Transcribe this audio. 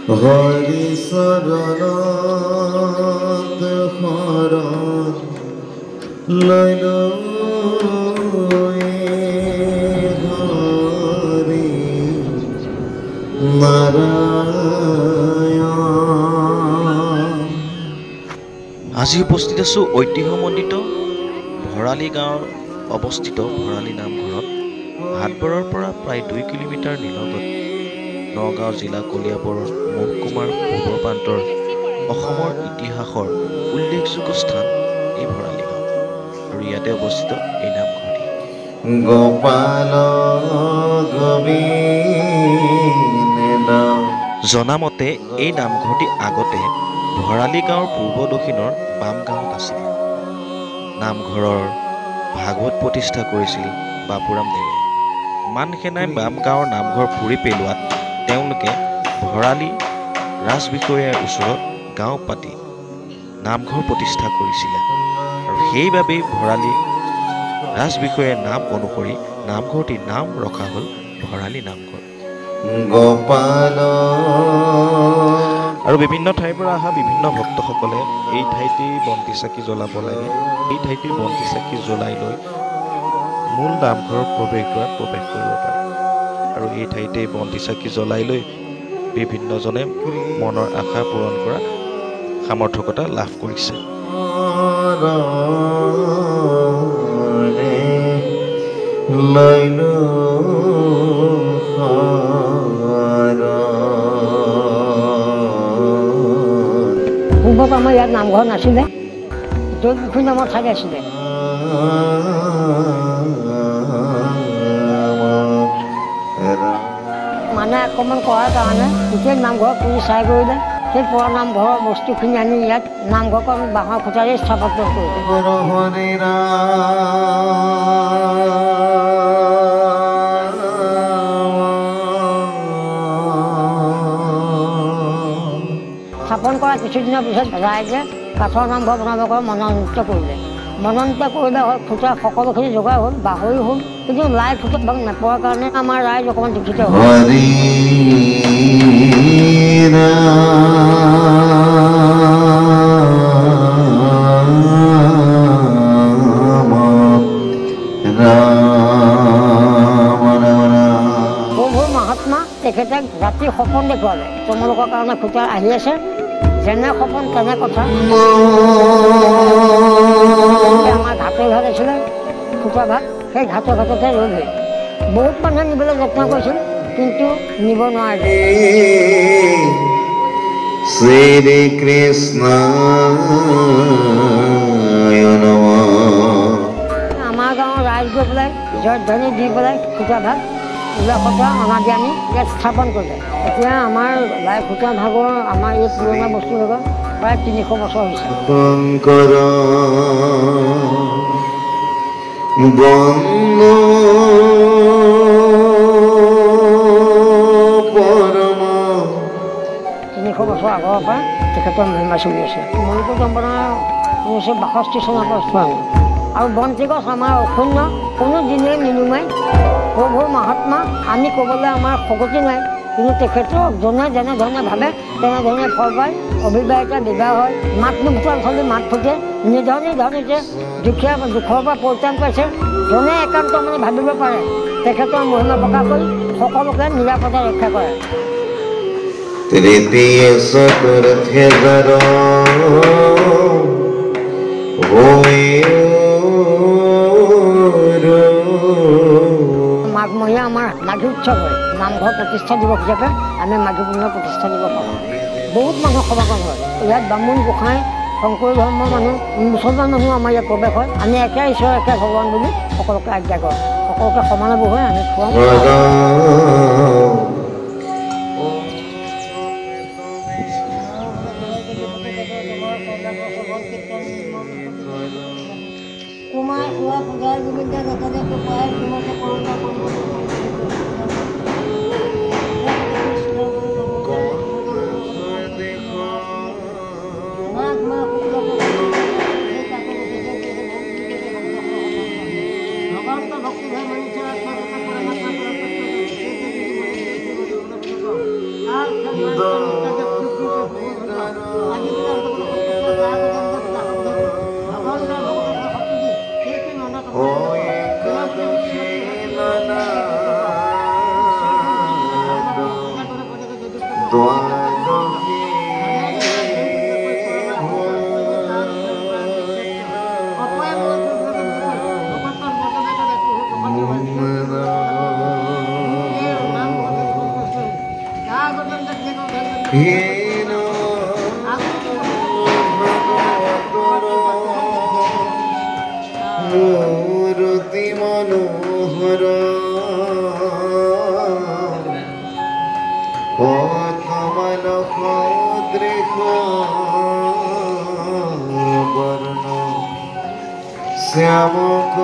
হৰি চৰণত শৰণ লৈ হৰি নাৰায়ণ। আজি উপস্থিত আছোঁ ঐতিহ্যমণ্ডিত ভৰালী গাঁৱৰ অৱস্থিত ভৰালী নামঘৰত। হাটবাৰৰ পৰা প্ৰায় 2 কিলোমিটাৰ নিলগত নগাঁও জিলা কলিয়াবৰৰ মহকুমাৰ পূৰ্ব প্ৰান্তৰ অসমৰ ইতিহাসৰ উল্লেখযোগ্য স্থান এই ভৰালী গাঁও আৰু ইয়াতে অৱস্থিত এই নামঘৰটি। গোপাল গোবিন্দ। জনামতে এই নামঘৰটি আগতে ভৰালী গাঁৱৰ পূৰ্ব দক্ষিণৰ বাম গাঁৱত আছিল। নামঘৰৰ ভাগৱত প্ৰতিষ্ঠা কৰিছিল বাপুৰাম দেৱে। মানসেনাই বাম গাঁৱৰ নামঘৰ পুৰি পেলোৱাত তেওঁলোকে ভৰালী ৰাজবিষয়াৰ ওচৰত গাঁও পাতি নামঘৰ প্ৰতিষ্ঠা কৰিছিলে আৰু সেইবাবেই ভৰালী ৰাজবিষয়াৰ নাম অনুসৰি নামঘৰটিৰ নাম ৰখা হ'ল ভৰালী নামঘৰ। গোপাল আৰু বিভিন্ন ঠাইৰ পৰা অহা বিভিন্ন ভক্তসকলে এই ঠাইতেই বন্তি চাকি জ্বলাব লাগে। এই ঠাইতেই বন্তি চাকি জ্বলাই লৈ মূল নামঘৰৰ প্ৰৱেশদ্বাৰত প্ৰৱেশ কৰিব পাৰে আৰু এই ঠাইতেই বন্তি চাকি জ্বলাই লৈ বিভিন্নজনে মনৰ আশা পূৰণ কৰা সামৰ্থকতা লাভ কৰিছে। পূৰ্বত আমাৰ ইয়াত নামঘৰ নাছিলে, দৈপুখুৰী নামৰ ঠাই আছিলে। মানে আক্ৰমণ কৰাৰ কাৰণে গোটেই নামঘৰ পুৰি চাই কৰিলে। সেই পুৰা নামঘৰৰ বস্তুখিনি আনি ইয়াত নামঘৰখন বাঁহৰ খুঁটাৰে স্থাপত্য কৰিলে। স্থাপন কৰা কিছুদিনৰ পিছত ৰাইজে কাঠৰ নামঘৰ বনাব পৰা মনোনীত কৰিলে। মনোনীত কৰিলে হয় খুঁটা সকলোখিনি যোগাৰ হ'ল, বাহৰি হ'ল, কিন্তু লাই খুঁটা ভাগ নপৰাৰ কাৰণে আমাৰ ৰাইজ অকণমান দুখিত হ'ল। প্ৰভু মহাত্মা তেখেতে ৰাতি সপোন দেখুৱালে, তোমালোকৰ কাৰণে খুঁটা আহি আছে, যেনে সপোন তেনে কথা। আমাৰ ঘাটৰ ঘাট আছিলে খুঁটা ভাগ, সেই ঘাটৰ ঘাটতে ৰ'লহি। বহুত মানুহে নিবলৈ যত্ন কৰিছিল কিন্তু নিব নোৱাৰিলে। শ্ৰী কৃষ্ণ আমাৰ গাঁৱৰ ৰাইজ গৈ পেলাই জয়ধ্বনি দি পেলাই খুঁটা ভাগ উল্লাসতা অনাদি আনি ইয়াত স্থাপন কৰিলে। এতিয়া আমাৰ লাই খুঁটা ভাগৰ আমাৰ এই পুৰণা বস্তুৰ লগত প্ৰায় 300 বছৰ হৈছে। শংকৰ বন্দো পৰম। 300 বছৰ আগৰ পৰা তেখেতৰ মহিমা চলি আছে। মণিপুৰ দম্পনাৰ 1962 চনৰ পৰা স্থান আৰু বন্তি গছ আমাৰ অক্ষুণ্ণ, কোনো দিনেই নিনুমাই। প্ৰভুৰ মহাত্মা আমি ক'বলৈ আমাৰ শক্তি নাই, কিন্তু তেখেতক যোনে যেনেধৰণে ভাবে তেনেধৰণে ফল পায়। অবিবাহিত বিবাহ হয়, মাত নুফুটাৰ ফলত মাত ফুটে, নিধনে ধনিতে দুখীয়া দুখৰ পৰা পৰিত্ৰাণ পাইছে। যোনে একান্ত মানে ভাবিব পাৰে তেখেতৰ মহিমা প্ৰকাশ কৰি সকলোকে নিৰাপদে ৰক্ষা কৰে। তৃতীয় চতুৰ্থেজাৰ মাঘমহীয়া আমাৰ মাঘী উৎসৱ হয়। নামঘৰ প্ৰতিষ্ঠা দিৱস হিচাপে আমি মাঘী পূৰ্ণিমা প্ৰতিষ্ঠা দিব পাৰোঁ। বহুত মানুহ সমাগম হয় ইয়াত। বামুণ গোসাঁই শংকৰী ধৰ্মৰ মানুহ, মুছলমান মানুহ আমাৰ ইয়াত প্ৰৱেশ হয়। আমি একে ঈশ্বৰ একে ভগৱান বুলি সকলোকে আজ্ঞা কৰোঁ। সকলোকে সমানে বহুৱাই আমি খুৱাওঁ। কুমাৰ খোৱা পূজাৰ গোবিন্দ নতনে কৃপাই শ্ৰীমতে কৰোণা কৰিব। ভগৱন্ত ভক্তি ধৰ্ম মূৰ্তি মনোহৰ কমল সদৃশ বৰ্ণ শ্যামক